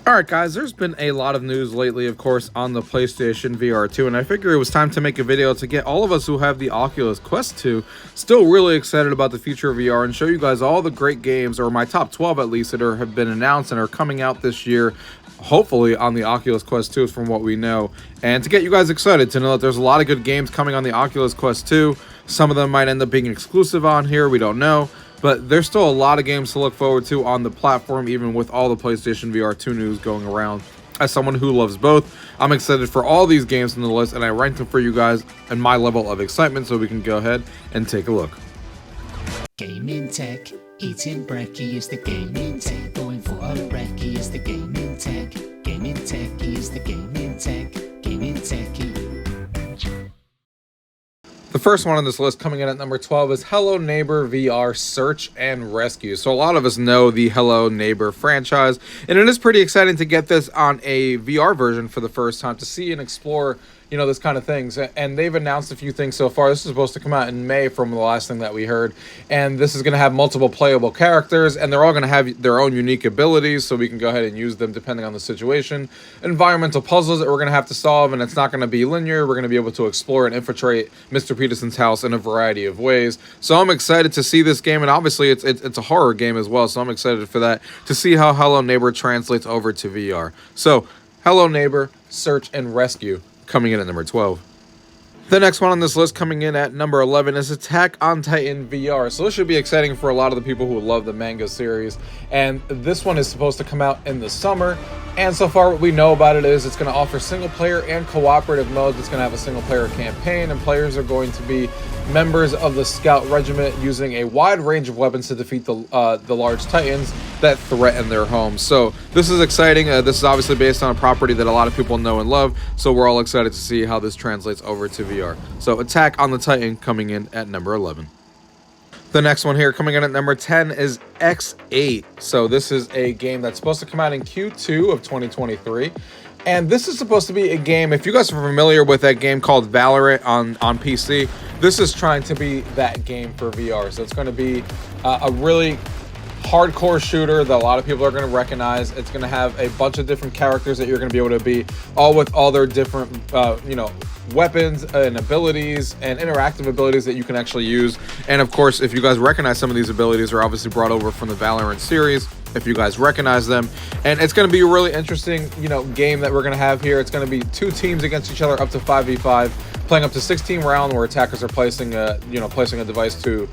Alright guys, there's been a lot of news lately, of course, on the PlayStation VR 2, and I figure it was time to make a video to get all of us who have the Oculus Quest 2 still really excited about the future of VR and show you guys all the great games, or my top 12 at least, that have been announced and are coming out this year, hopefully on the Oculus Quest 2 from what we know, and to get you guys excited to know that there's a lot of good games coming on the Oculus Quest 2. Some of them might end up being exclusive on here, we don't know. But there's still a lot of games to look forward to on the platform, even with all the PlayStation VR 2 news going around. As someone who loves both, I'm excited for all these games on the list, and I ranked them for you guys and my level of excitement, so we can go ahead and take a look. Gaming tech, eating brekkie is the gaming tech. Going for a brekkie is the gaming tech. Gaming tech is the gaming tech. Gaming techie. The first one on this list, coming in at number 12, is Hello Neighbor VR Search and Rescue. So a lot of us know the Hello Neighbor franchise, and it is pretty exciting to get this on a VR version for the first time, to see and explore, you know, this kind of things. And they've announced a few things so far. This is supposed to come out in May from the last thing that we heard, and this is going to have multiple playable characters, and they're all going to have their own unique abilities, so we can go ahead and use them depending on the situation. Environmental puzzles that we're going to have to solve, and it's not going to be linear. We're going to be able to explore and infiltrate Mr. Peterson's house in a variety of ways. So I'm excited to see this game, and obviously it's a horror game as well, so I'm excited for that, to see how Hello Neighbor translates over to VR. So Hello Neighbor Search and Rescue, coming in at number 12. The next one on this list, coming in at number 11, is Attack on Titan VR. So this should be exciting for a lot of the people who love the manga series. And this one is supposed to come out in the summer. And so far what we know about it is it's going to offer single player and cooperative modes. It's going to have a single player campaign, and players are going to be members of the Scout Regiment using a wide range of weapons to defeat the large titans that threaten their homes. So this is exciting. This is obviously based on a property that a lot of people know and love, so we're all excited to see how this translates over to VR. So Attack on the Titan, coming in at number 11. The next one here, coming in at number 10, is X8. So this is a game that's supposed to come out in Q2 of 2023. And this is supposed to be a game, if you guys are familiar with that game called Valorant on PC, this is trying to be that game for VR. So it's going to be a really hardcore shooter that a lot of people are going to recognize. It's going to have a bunch of different characters that you're going to be able to be, all with all their different, weapons and abilities and interactive abilities that you can actually use. And of course, if you guys recognize some of these abilities, are obviously brought over from the Valorant series, if you guys recognize them. And it's going to be a really interesting, game that we're going to have here. It's going to be two teams against each other, up to 5v5, playing up to 16 rounds, where attackers are placing a device to,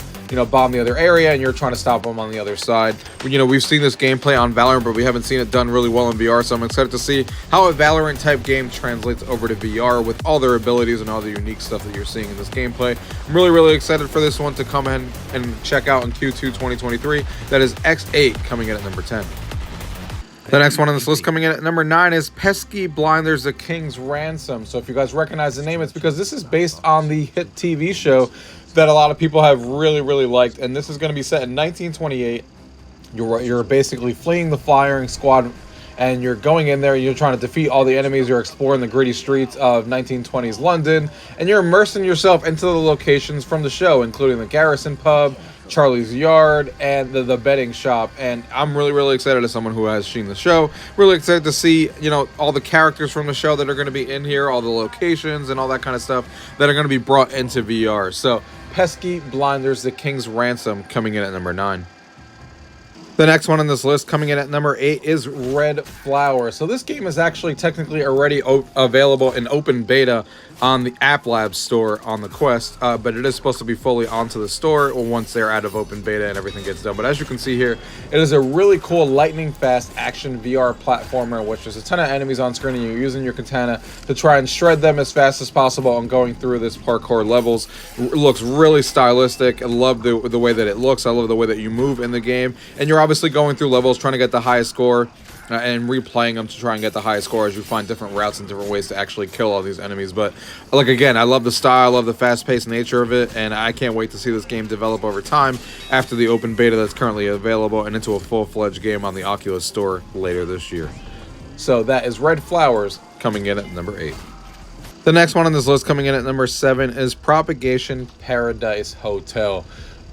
bomb the other area, and you're trying to stop them on the other side. We've seen this gameplay on Valorant, but we haven't seen it done really well in VR, so I'm excited to see how a Valorant type game translates over to VR with all their abilities and all the unique stuff that you're seeing in this gameplay. I'm really, really excited for this one to come in and check out in Q2 2023. That is X8, coming in at number 10. The next one on this list, coming in at number 9, is Peaky Blinders The King's Ransom. So if you guys recognize the name, it's because this is based on the hit TV show that a lot of people have really, really liked. And this is going to be set in 1928. You're basically fleeing the firing squad, and you're going in there, you're trying to defeat all the enemies. You're exploring the gritty streets of 1920s London, and you're immersing yourself into the locations from the show, including the Garrison Pub, Charlie's Yard, and the betting shop. And I'm really, really excited as someone who has seen the show. Really excited to see, all the characters from the show that are going to be in here, all the locations and all that kind of stuff that are going to be brought into VR. So Peaky Blinders The King's Ransom, coming in at number 9. The next one on this list, coming in at number 8, is Red Flower. So this game is actually technically already available in open beta on the App Lab store on the Quest, but it is supposed to be fully onto the store once they're out of open beta and everything gets done. But as you can see here, it is a really cool lightning fast action VR platformer, which is a ton of enemies on screen, and you're using your katana to try and shred them as fast as possible and going through this parkour levels. It looks really stylistic. I love the way that it looks. I love the way that you move in the game, and you're obviously going through levels trying to get the highest score, and replaying them to try and get the highest score as you find different routes and different ways to actually kill all these enemies. But again, I love the style, I love the fast-paced nature of it, and I can't wait to see this game develop over time after the open beta that's currently available and into a full-fledged game on the Oculus store later this year. So that is Red Flowers, coming in at number 8. The next one on this list, coming in at number 7, is Propagation Paradise Hotel.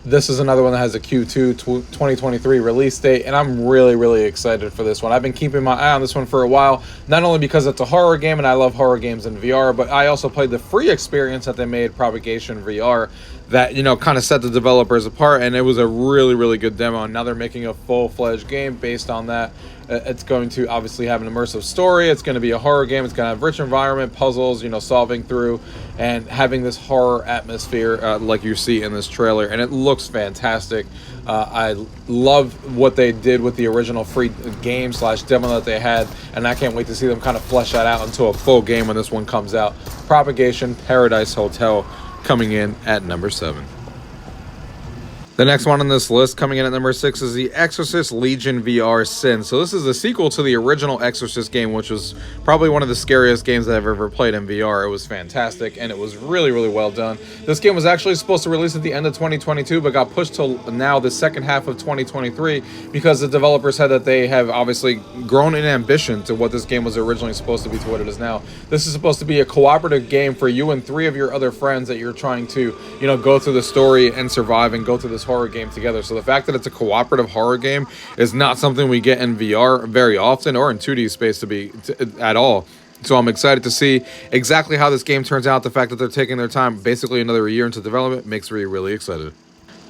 This is another one that has a Q2 2023 release date, and I'm really excited for this one. I've been keeping my eye on this one for a while, not only because it's a horror game and I love horror games in VR, but I also played the free experience that they made, Propagation VR, that, you know, kind of set the developers apart, and it was a really good demo. And now they're making a full-fledged game based on that. It's going to obviously have an immersive story. It's going to be a horror game. It's going to have rich environment, puzzles, you know, solving through, and having this horror atmosphere like you see in this trailer. And it looks fantastic. I love what they did with the original free game / demo that they had, and I can't wait to see them kind of flesh that out into a full game when this one comes out. Propagation Paradise Hotel coming in at number 7. The next one on this list, coming in at number 6, is the Exorcist Legion VR Sin. So this is a sequel to the original Exorcist game, which was probably one of the scariest games I've ever played in VR. It was fantastic, and it was really well done. This game was actually supposed to release at the end of 2022, but got pushed till now, the second half of 2023, because the developers said that they have obviously grown in ambition to what this game was originally supposed to be to what it is now. This is supposed to be a cooperative game for you and 3 of your other friends that you're trying to, you know, go through the story and survive and go through this horror game together. So the fact that it's a cooperative horror game is not something we get in VR very often, or in 2D space at all. So I'm excited to see exactly how this game turns out. The fact that they're taking their time, basically another year into development, makes me really excited.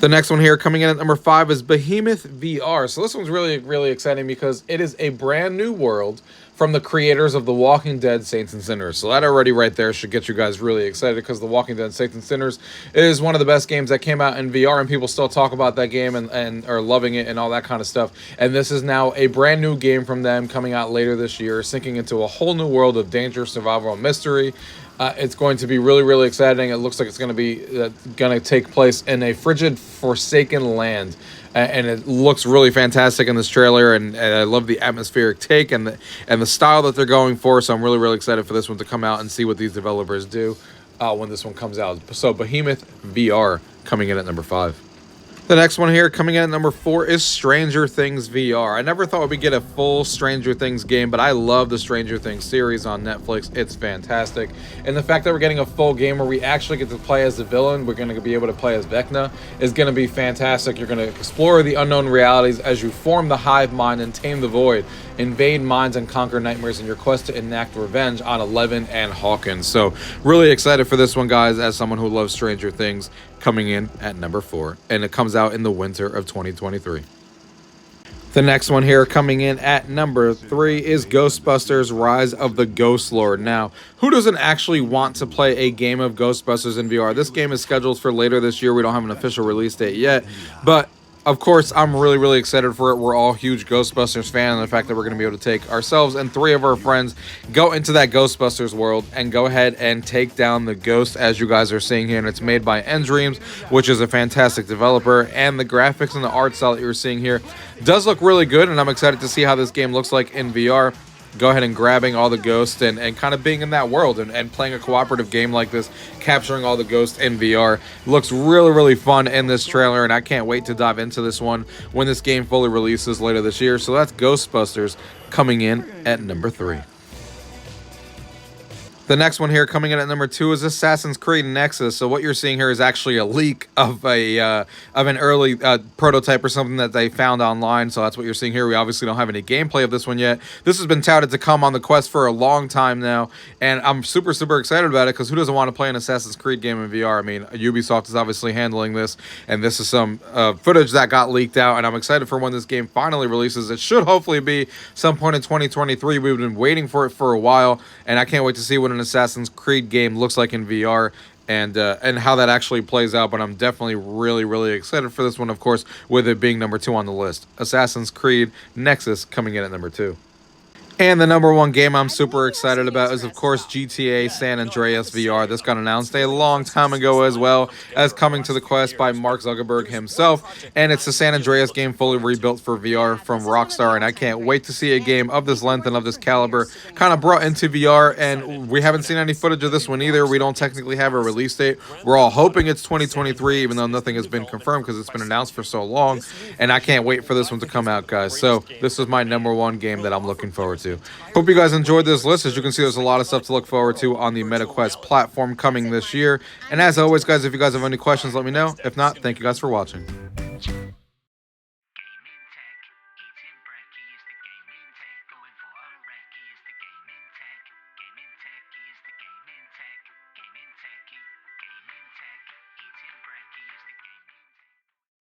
The next one here, coming in at number 5, is Behemoth VR. So this one's really exciting because it is a brand new world from the creators of The Walking Dead Saints and Sinners. So that already right there should get you guys really excited, because The Walking Dead Saints and Sinners is one of the best games that came out in VR, and people still talk about that game and are loving it and all that kind of stuff. And this is now a brand new game from them, coming out later this year, sinking into a whole new world of danger, survival, and mystery. It's going to be really exciting. It looks like it's going to be going to take place in a frigid, forsaken land. And it looks really fantastic in this trailer, and I love the atmospheric take and the style that they're going for. So I'm really excited for this one to come out and see what these developers do when this one comes out. So Behemoth VR coming in at number 5. The next one here, coming in at number 4, is Stranger Things VR. I never thought we'd get a full Stranger Things game, but I love the Stranger Things series on Netflix. It's fantastic. And the fact that we're getting a full game where we actually get to play as the villain, we're going to be able to play as Vecna, is going to be fantastic. You're going to explore the unknown realities as you form the hive mind and tame the void, invade minds and conquer nightmares in your quest to enact revenge on Eleven and Hawkins. So really excited for this one, guys, as someone who loves Stranger Things, coming in at number 4, and it comes out in the winter of 2023. The next one here, coming in at number 3, is Ghostbusters Rise of the Ghost Lord. Now, who doesn't actually want to play a game of Ghostbusters in VR? This game is scheduled for later this year. We don't have an official release date yet, but of course, I'm really excited for it. We're all huge Ghostbusters fans, and the fact that we're going to be able to take ourselves and 3 of our friends, go into that Ghostbusters world, and go ahead and take down the ghost, as you guys are seeing here. And it's made by Dreams, which is a fantastic developer, and the graphics and the art style that you're seeing here does look really good, and I'm excited to see how this game looks like in VR. Go ahead and grabbing all the ghosts and kind of being in that world and playing a cooperative game like this, capturing all the ghosts in VR. Looks really fun in this trailer, and I can't wait to dive into this one when this game fully releases later this year. So that's Ghostbusters coming in at number 3. The next one here, coming in at number 2, is Assassin's Creed Nexus. So what you're seeing here is actually a leak of an early prototype or something that they found online. So that's what you're seeing here. We obviously don't have any gameplay of this one yet. This has been touted to come on the Quest for a long time now, and I'm super excited about it, because who doesn't want to play an Assassin's Creed game in VR? I mean, Ubisoft is obviously handling this, and this is some footage that got leaked out, and I'm excited for when this game finally releases. It should hopefully be some point in 2023. We've been waiting for it for a while, and I can't wait to see what an Assassin's Creed game looks like in VR and how that actually plays out. But I'm definitely really excited for this one, of course, with it being number 2 on the list. Assassin's Creed Nexus coming in at number 2. And the number 1 game I'm super excited about is, of course, GTA San Andreas VR. This got announced a long time ago, as well as coming to the Quest by Mark Zuckerberg himself. And it's the San Andreas game fully rebuilt for VR from Rockstar. And I can't wait to see a game of this length and of this caliber kind of brought into VR. And we haven't seen any footage of this one either. We don't technically have a release date. We're all hoping it's 2023, even though nothing has been confirmed because it's been announced for so long. And I can't wait for this one to come out, guys. So this is my number 1 game that I'm looking forward to. to. Hope you guys enjoyed this list. As you can see, there's a lot of stuff to look forward to on the MetaQuest platform coming this year. And as always, guys, if you guys have any questions, let me know. If not, thank you guys for watching.